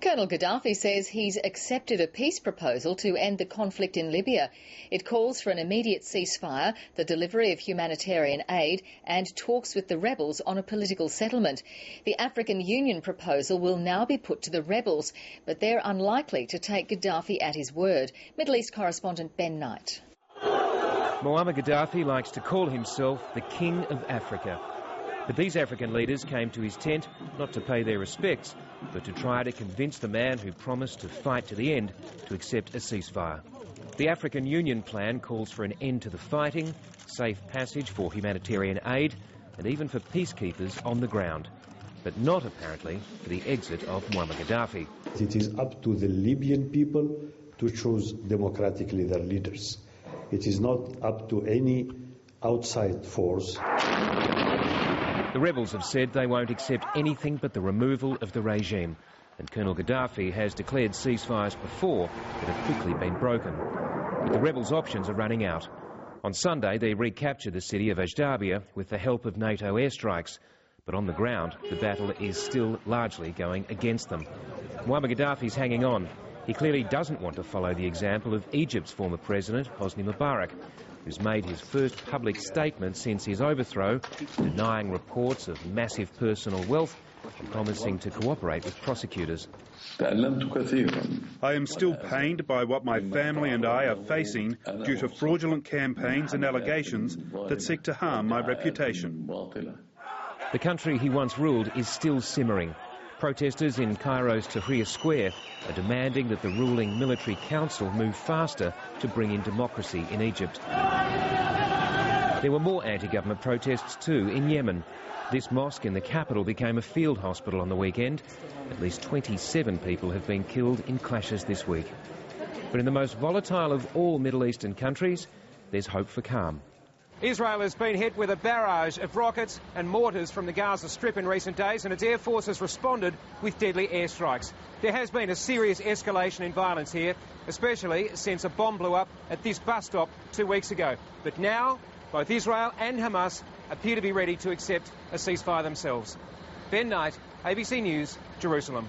Colonel Gaddafi says he's accepted a peace proposal to end the conflict in Libya. It calls for an immediate ceasefire, the delivery of humanitarian aid and talks with the rebels on a political settlement. The African Union proposal will now be put to the rebels, but they're unlikely to take Gaddafi at his word. Middle East correspondent Ben Knight. Moamar Gaddafi likes to call himself the King of Africa. But these African leaders came to his tent not to pay their respects, but to try to convince the man who promised to fight to the end to accept a ceasefire. The African Union plan calls for an end to the fighting, safe passage for humanitarian aid, and even for peacekeepers on the ground. But not, apparently, for the exit of Moamar Gaddafi. It is up to the Libyan people to choose democratically their leaders. It is not up to any outside force. The rebels have said they won't accept anything but the removal of the regime. And Colonel Gaddafi has declared ceasefires before that have quickly been broken. But the rebels' options are running out. On Sunday, they recaptured the city of Ajdabiya with the help of NATO airstrikes. But on the ground, the battle is still largely going against them. Moamar Gaddafi's hanging on. He clearly doesn't want to follow the example of Egypt's former president, Hosni Mubarak, who's made his first public statement since his overthrow, denying reports of massive personal wealth and promising to cooperate with prosecutors. I am still pained by what my family and I are facing due to fraudulent campaigns and allegations that seek to harm my reputation. The country he once ruled is still simmering. Protesters in Cairo's Tahrir Square are demanding that the ruling military council move faster to bring in democracy in Egypt. There were more anti-government protests too in Yemen. This mosque in the capital became a field hospital on the weekend. At least 27 people have been killed in clashes this week. But in the most volatile of all Middle Eastern countries, there's hope for calm. Israel has been hit with a barrage of rockets and mortars from the Gaza Strip in recent days, and its air force has responded with deadly airstrikes. There has been a serious escalation in violence here, especially since a bomb blew up at this bus stop 2 weeks ago. But now, both Israel and Hamas appear to be ready to accept a ceasefire themselves. Ben Knight, ABC News, Jerusalem.